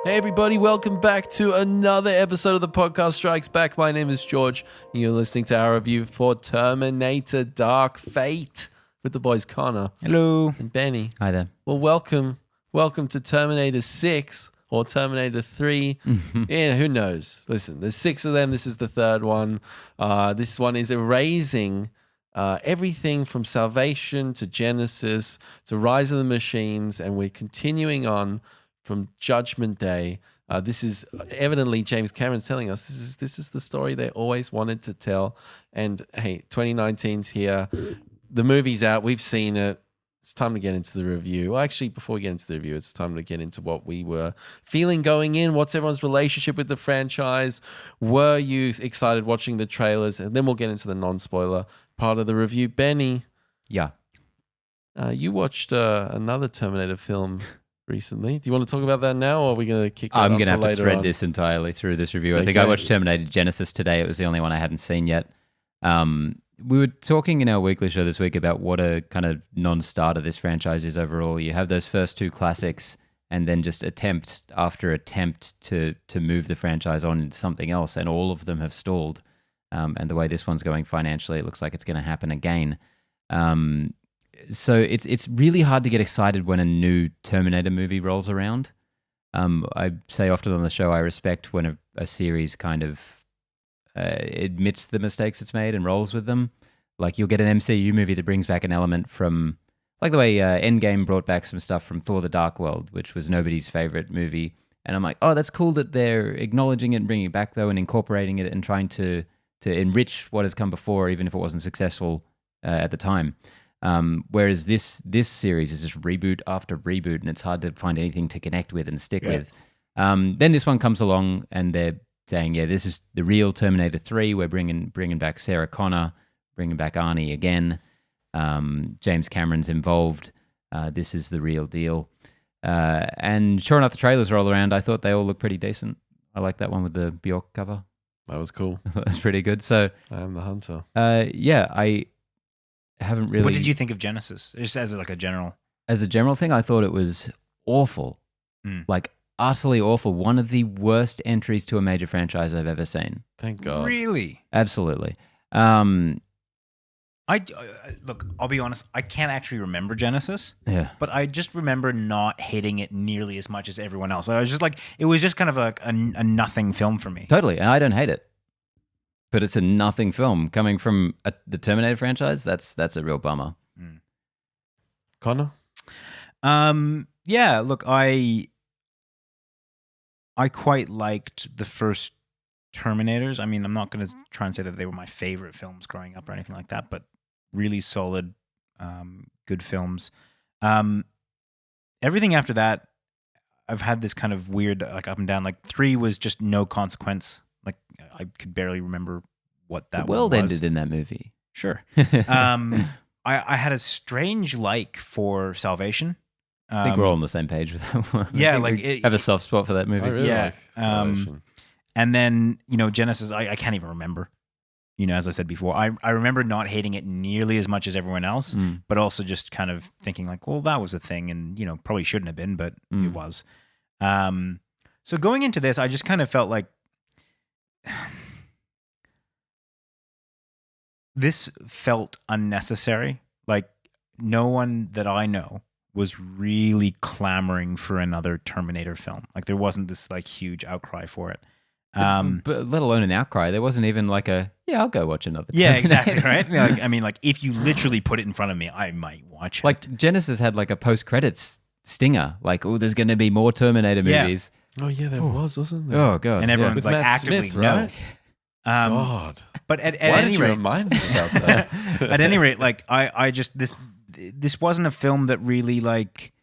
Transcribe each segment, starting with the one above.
Hey everybody, welcome back to another episode of the podcast Strikes Back. My name is George, and you're listening to our review for Terminator Dark Fate with the boys Connor. Hello. And Benny. Hi there. Well, welcome to Terminator 6 or Terminator 3. Yeah, who knows? Listen, there's 6 of them. This is the third one. This one is erasing everything from Salvation to Genesis to Rise of the Machines, and we're continuing on from Judgment Day. This is evidently James Cameron's telling us this is the story they always wanted to tell. And hey, 2019's here. The movie's out. We've seen it. It's time to get into the review. Well, actually, before we get into the review, it's time to get into what we were feeling going in. What's everyone's relationship with the franchise? Were you excited watching the trailers? And then we'll get into the non-spoiler part of the review. Benny. Yeah. You watched another Terminator film recently. Do you want to talk about that now, or are we going to kick that I'm up going to have to thread on? this entirely through this review. I think Okay. I watched Terminator Genesis today. It was the only one I hadn't seen yet. We were talking in our weekly show this week about what a kind of non-starter this franchise is overall. You have those first two classics and then just attempt after attempt to move the franchise on into something else, and all of them have stalled. And the way this one's going financially, it looks like it's going to happen again. So it's really hard to get excited when a new Terminator movie rolls around. I say often on the show, I respect when a series kind of admits the mistakes it's made and rolls with them. Like you'll get an MCU movie that brings back an element from, like the way Endgame brought back some stuff from Thor: The Dark World, which was nobody's favorite movie. And I'm like, oh, that's cool that they're acknowledging it and bringing it back though, and incorporating it and trying to enrich what has come before, even if it wasn't successful at the time. Whereas this series is just reboot after reboot, and it's hard to find anything to connect with and stick with. Then this one comes along, and they're saying, "Yeah, this is the real Terminator 3. We're bringing back Sarah Connor, bringing back Arnie again. James Cameron's involved. This is the real deal." And sure enough, the trailers are all around. I thought they all looked pretty decent. I like that one with the Bjork cover. That was cool. That's pretty good. So I am the hunter. yeah, I haven't really. What did you think of Genesis? Just as like a general. As a general thing, I thought it was awful. Like utterly awful. One of the worst entries to a major franchise I've ever seen. Thank God. Really? Absolutely. Look, I'll be honest, I can't actually remember Genesis, Yeah. but I just remember not hating it nearly as much as everyone else. I was just like, it was just kind of like a nothing film for me. Totally. And I don't hate it. But it's a nothing film. Coming from the Terminator franchise, that's a real bummer. Connor? Yeah, look, I quite liked the first Terminators. I mean, I'm not going to try and say that they were my favorite films growing up or anything like that, but really solid, good films. Everything after that, I've had this kind of weird, like up and down. Like 3 was just no consequence. Like I could barely remember what that The world was. ended in that movie. Sure. I had a strange like for Salvation. I think we're all on the same page with that one. Yeah, I think like we have a soft spot for that movie. I really Yeah, like Salvation. And then, Genesis, I can't even remember. As I said before, I remember not hating it nearly as much as everyone else, but also just kind of thinking like, well, that was a thing and, probably shouldn't have been, but it was. So going into this, I just kind of felt like this felt unnecessary. Like no one that I know was really clamoring for another Terminator film. Like there wasn't this like huge outcry for it. But let alone an outcry. There wasn't even like I'll go watch another Yeah, Terminator. exactly, right? Like, I mean, like if you literally put it in front of me, I might watch it. Like Genesis had like a post-credits stinger. Like, oh, there's going to be more Terminator Yeah. movies. Oh, yeah, there wasn't there? Oh, God. and everyone yeah. was With like Matt actively Smith, no. right? God. But at Why any did you rate, remind me about that? at any rate, like I just this wasn't a film that really like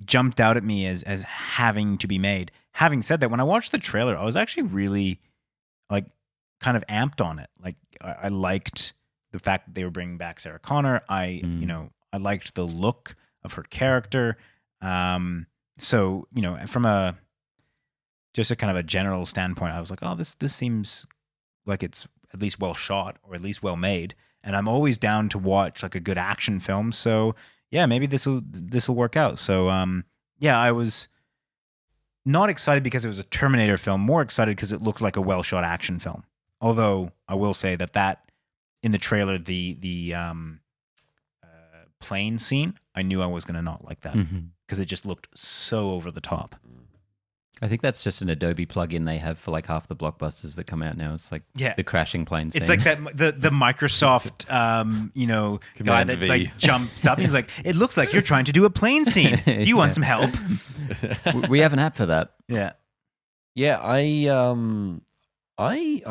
jumped out at me as having to be made. Having said that, when I watched the trailer, I was actually really like kind of amped on it. Like I liked the fact that they were bringing back Sarah Connor. I liked the look of her character. So from a kind of a general standpoint, I was like, oh, this seems like it's at least well shot or at least well made. And I'm always down to watch like a good action film. So yeah, maybe this will work out. So yeah, I was not excited because it was a Terminator film, more excited because it looked like a well-shot action film. Although I will say that in the trailer, the plane scene, I knew I was going to not like that because it just looked so over the top. I think that's just an Adobe plugin they have for like half the blockbusters that come out now. It's like the crashing plane scene. It's like that the Microsoft guy that V. like jumps up. He's like, it looks like you're trying to do a plane scene. Do you want some help? We have an app for that. Yeah. Yeah, I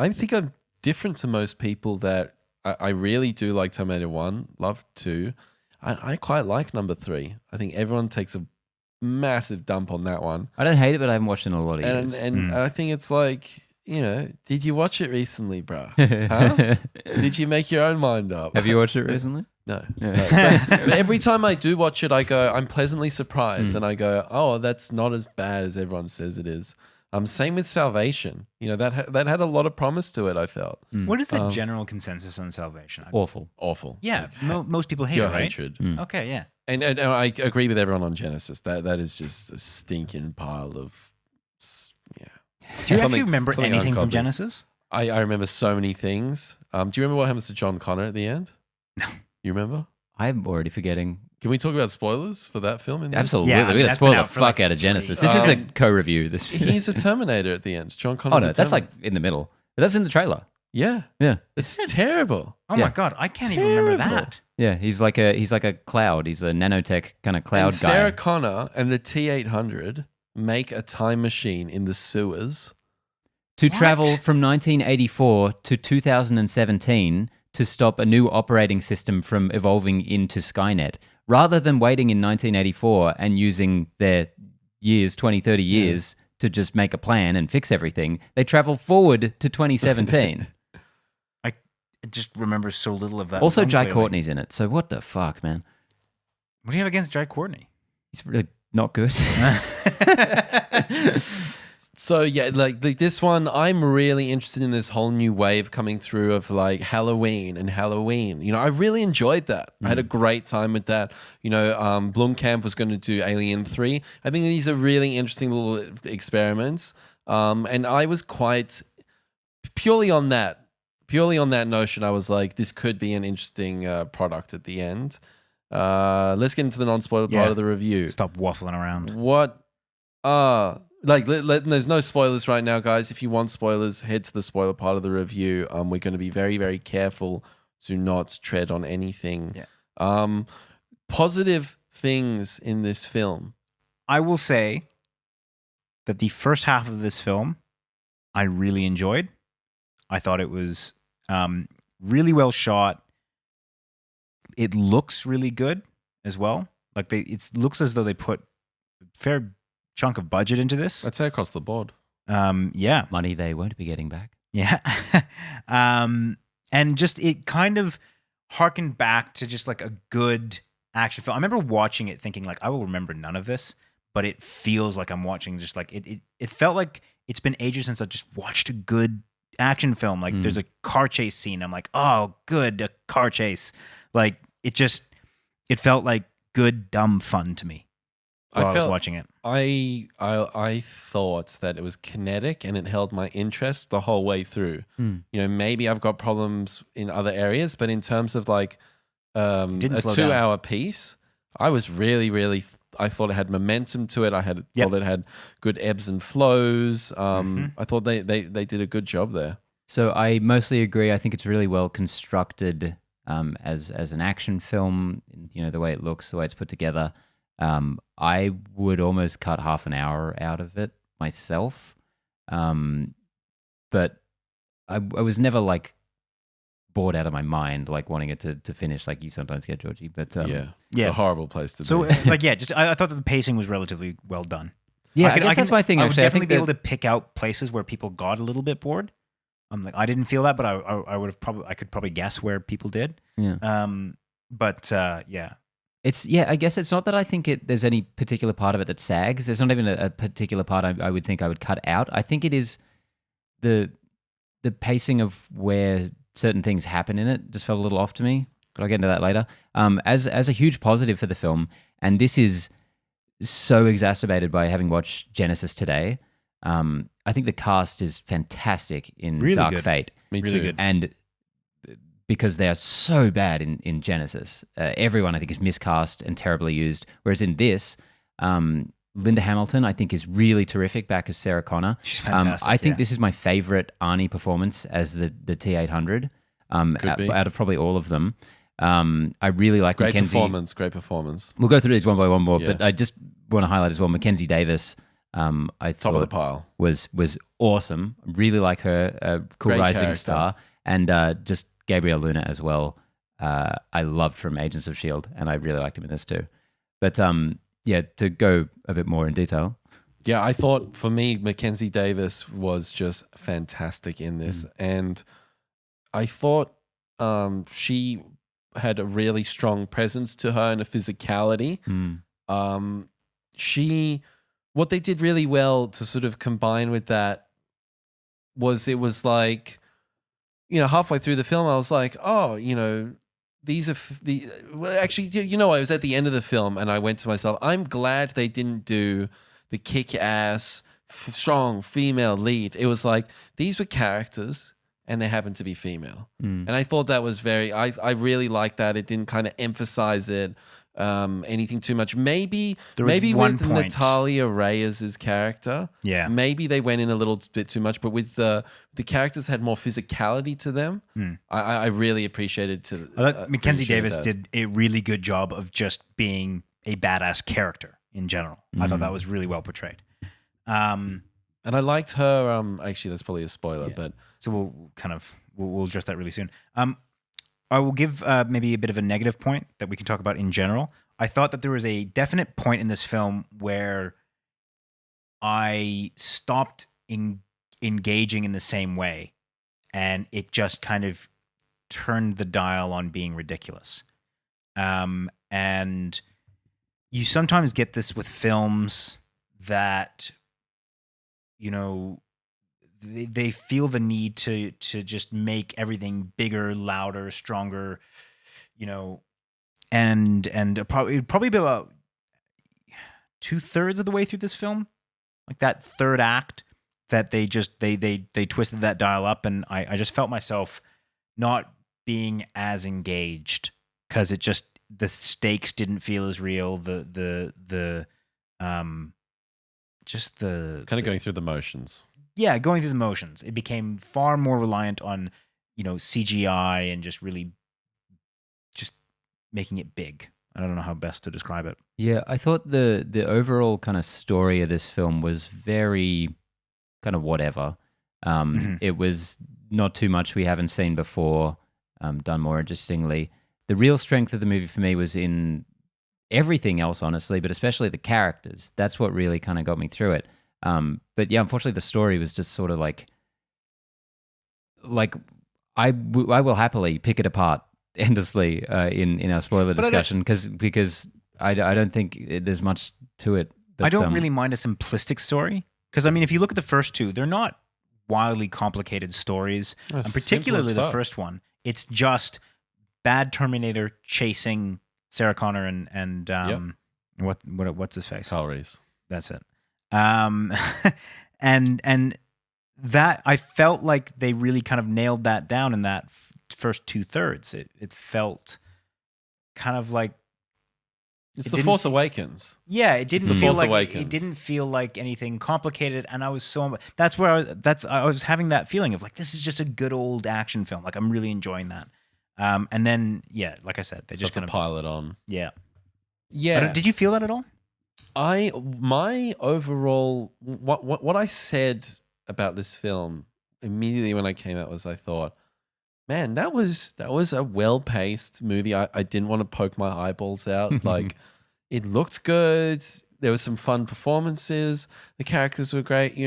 think I'm different to most people that I really do like Terminator 1, love 2. I quite like number 3. I think everyone takes a massive dump on that one. I don't hate it, but I haven't watched it in a lot of years. And I think it's like, did you watch it recently, bro? Huh? Did you make your own mind up? Have you watched it recently? No. Yeah. But every time I do watch it, I go, I'm pleasantly surprised. And I go, oh, that's not as bad as everyone says it is. Same with Salvation. That had a lot of promise to it, I felt. What is the general consensus on Salvation? Awful. Yeah, most people hate Pure it, right? hatred. Okay, yeah. And I agree with everyone on Genesis. That is just a stinking pile of, Do you actually remember something anything from ungodly. Genesis? I remember so many things. Do you remember what happens to John Connor at the end? No. You remember? I'm already forgetting. Can we talk about spoilers for that film? In this? Absolutely. Yeah, I mean, We're going to that's spoil been the out for, fuck like, out of Genesis. 3 This is a years. co-review. This. He's a Terminator at the end. John Connor. Oh no, that's like in the middle. But that's in the trailer. yeah. Yeah. It's terrible. Oh Yeah. my god, I can't even remember Terrible. that. Yeah, he's like a cloud. He's a nanotech kind of cloud And Sarah guy. Connor and the T-800 make a time machine in the sewers. To What? travel from 1984 to 2017 to stop a new operating system from evolving into Skynet. Rather than waiting in 1984 and using their 20, 30 years to just make a plan and fix everything, they travel forward to 2017. I just remember so little of that. Also, film, Jai clearly. Courtney's in it. So what the fuck, man? What do you have against Jai Courtney? He's really not good. So yeah, like this one, I'm really interested in this whole new wave coming through of like Halloween. I really enjoyed that. I had a great time with that. Blomkamp was going to do Alien 3. I think these are really interesting little experiments. And I was quite purely on that notion. I was like, this could be an interesting product at the end. Let's get into the non-spoiler part of the review. Stop waffling around. What there's no spoilers right now, guys. If you want spoilers, head to the spoiler part of the review. We're going to be very, very careful to not tread on anything. Yeah. Positive things in this film. I will say that the first half of this film, I really enjoyed. I thought it was really well shot. It looks really good as well. Like it looks as though they put a fair chunk of budget into this. I'd say across the board. Yeah. Money they won't be getting back. Yeah. And just it kind of harkened back to just like a good action film. I remember watching it thinking like, I will remember none of this, but it feels like I'm watching just like it felt like it's been ages since I just watched a good action film. Like there's a car chase scene. I'm like, oh, good, a car chase. Like it felt like good, dumb fun to me while I was watching it. I thought that it was kinetic and it held my interest the whole way through. Maybe I've got problems in other areas, but in terms of like a didn't slow 2-hour piece, I was really, I thought it had momentum to it. I thought it had good ebbs and flows. I thought they did a good job there. So I mostly agree. I think it's really well constructed as an action film. The way it looks, the way it's put together. I would almost cut half an hour out of it myself, but I was never like bored out of my mind, like wanting it to finish, like you sometimes get, Georgie. But It's a horrible place to So be. I thought that the pacing was relatively well done. yeah, I guess that's my thing. I would Actually, definitely I think be able to pick out places where people got a little bit bored. I didn't feel that, but I could probably guess where people did. Yeah. Yeah. I guess it's not that I think there's any particular part of it that sags. There's not even a particular part I would think I would cut out. I think it is the pacing of where certain things happen in it just felt a little off to me, but I'll get into that later. As a huge positive for the film, and this is so exacerbated by having watched Genesis today. I think the cast is fantastic in Really Dark good. Fate. Me Really too. good. And because they are so bad in Genesis, everyone I think is miscast and terribly used. Whereas in this, Linda Hamilton I think is really terrific back as Sarah Connor. She's fantastic. I think yeah. this is my favorite Arnie performance as the T800 Could be. out of probably all of them. I really like Great Mackenzie. Great performance. We'll go through these one by one more, Yeah. but I just want to highlight as well Mackenzie Davis. I Top of the thought pile. was awesome. Really like her, cool Great rising character. star, and just Gabriel Luna as well. I loved from Agents of Shield, and I really liked him in this too. But yeah, to go a bit more in detail. Yeah, I thought for me, Mackenzie Davis was just fantastic in this. And I thought she had a really strong presence to her and a physicality. What they did really well to sort of combine with that was it was like, halfway through the film, I was like, oh, these are actually, it was at the end of the film and I went to myself, I'm glad they didn't do the kick-ass, strong female lead. It was like, these were characters and they happened to be female. And I thought that was I really liked that. It didn't kind of emphasize it anything too much. Maybe one with point. Natalia Reyes' character, Yeah. maybe they went in a little bit too much, but with the characters had more physicality to them. I really appreciated Mackenzie appreciated Davis that. did a really good job of just being a badass character in general. I thought that was really well portrayed. And I liked her. Actually, that's probably a spoiler, but So we'll address that really soon. I will give maybe a bit of a negative point that we can talk about in general. I thought that there was a definite point in this film where I stopped engaging in the same way, and it just kind of turned the dial on being ridiculous. And you sometimes get this with films that, they feel the need to just make everything bigger, louder, stronger, and probably be about 2/3 of the way through this film, like that third act, that they twisted that dial up, and I just felt myself not being as engaged because the stakes didn't feel as real. Just the kind of going through the motions. Yeah, going through the motions. It became far more reliant on, CGI and just really just making it big. I don't know how best to describe it. Yeah, I thought the overall kind of story of this film was very kind of whatever. It was not too much we haven't seen before, done more interestingly. The real strength of the movie for me was in everything else, honestly, but especially the characters. That's what really kind of got me through it. But yeah, unfortunately, the story was just sort of like I will happily pick it apart endlessly in our spoiler discussion because I don't think there's much to it. But, I don't really mind a simplistic story because if you look at the first two, they're not wildly complicated stories, and particularly the first one. It's just bad Terminator chasing Sarah Connor and what's his face? Kyle Reese. That's it. And that I felt like they really kind of nailed that down in that first 2/3. It felt kind of like It's The Force Awakens. Yeah, it didn't The feel Force like Awakens. it didn't feel like anything complicated, and I was that's where I was having that feeling of like this is just a good old action film. Like I'm really enjoying that. And then like I said, they just kind of pile it on. Yeah. Did you feel that at all? My overall what I said about this film immediately when I came out was I thought, man, that was a well-paced movie. I didn't want to poke my eyeballs out. Like, it looked good. There were some fun performances. The characters were great.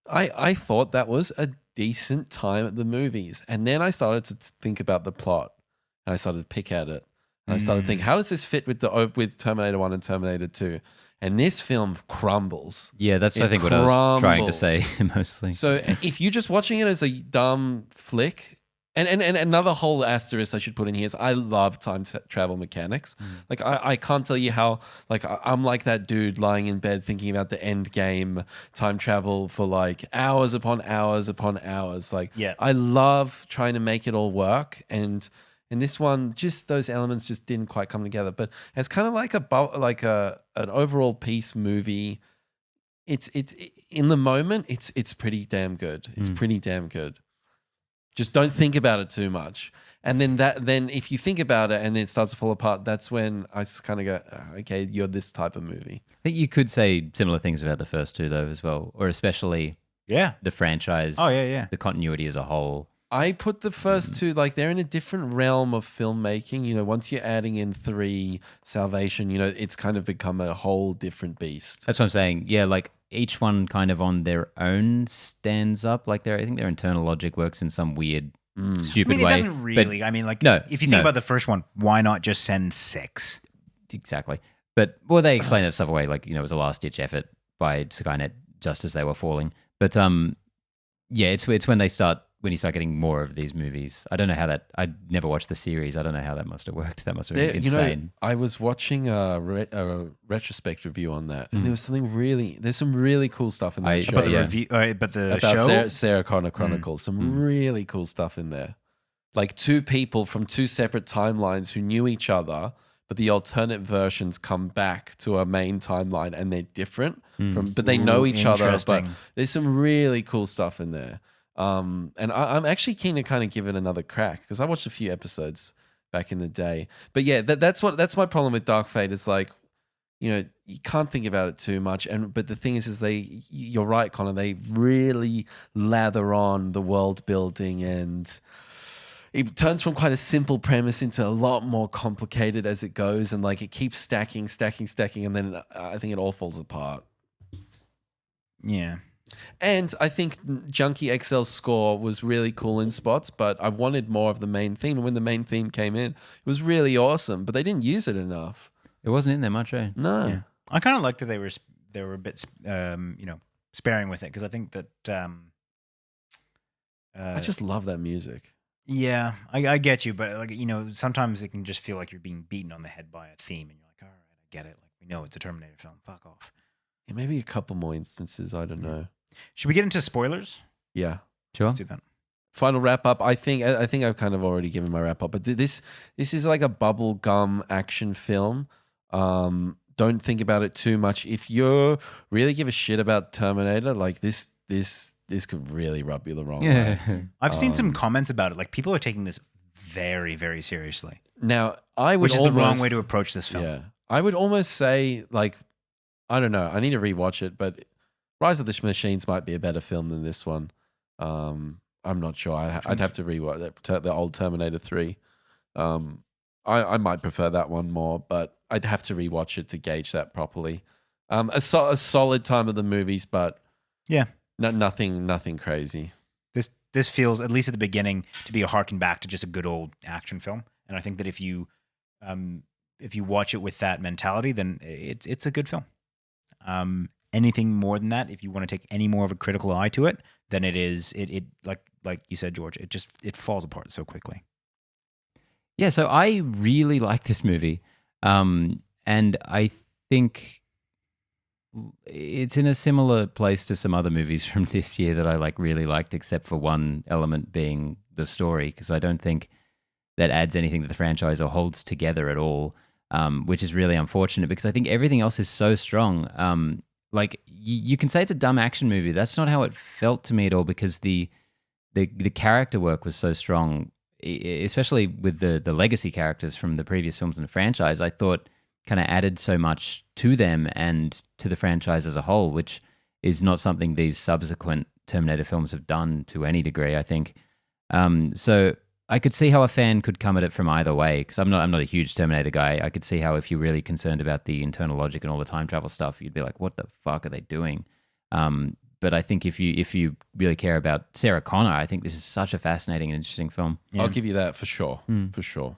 I thought that was a decent time at the movies. And then I started to think about the plot, and I started to pick at it. And I started to think, how does this fit with Terminator 1 and Terminator 2? And this film crumbles. Yeah, that's I think what I was trying to say mostly. So if you're just watching it as a dumb flick, And another whole asterisk I should put in here is I love time travel mechanics. Like I can't tell you how, like I'm like that dude lying in bed thinking about the end game time travel for like hours upon hours upon hours. Like Yeah. I love trying to make it all work, and in this one, just those elements just didn't quite come together. But it's kind of like an overall piece movie. It's in the moment, it's pretty damn good. It's pretty damn good. Just don't think about it too much. And then if you think about it and it starts to fall apart, that's when I kind of go, okay, you're this type of movie. I think you could say similar things about the first two though as well, or especially the franchise. Oh yeah. The continuity as a whole. I put the first two, like they're in a different realm of filmmaking. You know, once you're adding in 3, Salvation, you know, it's kind of become a whole different beast. That's what I'm saying. Yeah, like each one kind of on their own stands up. Like I think their internal logic works in some weird, stupid I mean, way. it doesn't really. I mean, like, no, if you think about the first one, why not just send 6? Exactly. But they explain that stuff away. Like, you know, it was a last ditch effort by Skynet just as they were falling. But yeah, it's when you start getting more of these movies. I don't know how that. I never watched the series. I don't know how that must have worked. That must have been insane. You know, I was watching a retrospect review on that, and there's some really cool stuff in that show. About the review, but the about show, Sarah Connor Chronicles. Some really cool stuff in there. Like 2 people from 2 separate timelines who knew each other, but the alternate versions come back to a main timeline and they're different but they know each other. But there's some really cool stuff in there. And I'm actually keen to kind of give it another crack because I watched a few episodes back in the day. But yeah, that's my problem with Dark Fate. Is like, you know, you can't think about it too much. But the thing is you're right, Connor. They really lather on the world building, and it turns from quite a simple premise into a lot more complicated as it goes, and like it keeps stacking, and then I think it all falls apart. Yeah. And I think Junkie XL's score was really cool in spots, but I wanted more of the main theme. And when the main theme came in, it was really awesome, but they didn't use it enough. It wasn't in there much, eh? No. Yeah. I kind of liked that they were a bit, sparing with it because I think that. I just love that music. Yeah, I get you, but like, you know, sometimes it can just feel like you're being beaten on the head by a theme, and you're like, all right, I get it. Like, we know it's a Terminator film. Fuck off. Yeah, maybe a couple more instances. I don't know. Should we get into spoilers? Yeah, sure. Let's do that. Final wrap up. I think I've kind of already given my wrap up, but this is like a bubble gum action film. Don't think about it too much. If you really give a shit about Terminator, like this could really rub you the wrong way. I've seen some comments about it. Like, people are taking this very, very seriously. Now, I would which is almost, the wrong way to approach this film. Yeah, I would almost say, like, I don't know. I need to rewatch it, but Rise of the Machines might be a better film than this one. I'm not sure. I'd have to rewatch the old Terminator 3. I might prefer that one more, but I'd have to rewatch it to gauge that properly. A solid time of the movies, but yeah, nothing crazy. This feels, at least at the beginning, to be a harken back to just a good old action film. And I think that if you watch it with that mentality, then it's a good film. Anything more than that, if you want to take any more of a critical eye to it, then it is like you said, George, it falls apart so quickly. Yeah, so I really like this movie. And I think it's in a similar place to some other movies from this year that I really liked, except for one element being the story, because I don't think that adds anything to the franchise or holds together at all, which is really unfortunate because I think everything else is so strong. Like you can say it's a dumb action movie. That's not how it felt to me at all because the character work was so strong, especially with the legacy characters from the previous films in the franchise. I thought kind of added so much to them and to the franchise as a whole, which is not something these subsequent Terminator films have done to any degree, I think. So I could see how a fan could come at it from either way because I'm not a huge Terminator guy. I could see how if you're really concerned about the internal logic and all the time travel stuff, you'd be like, what the fuck are they doing? But I think if you really care about Sarah Connor, I think this is such a fascinating and interesting film. Yeah. I'll give you that for sure. For sure.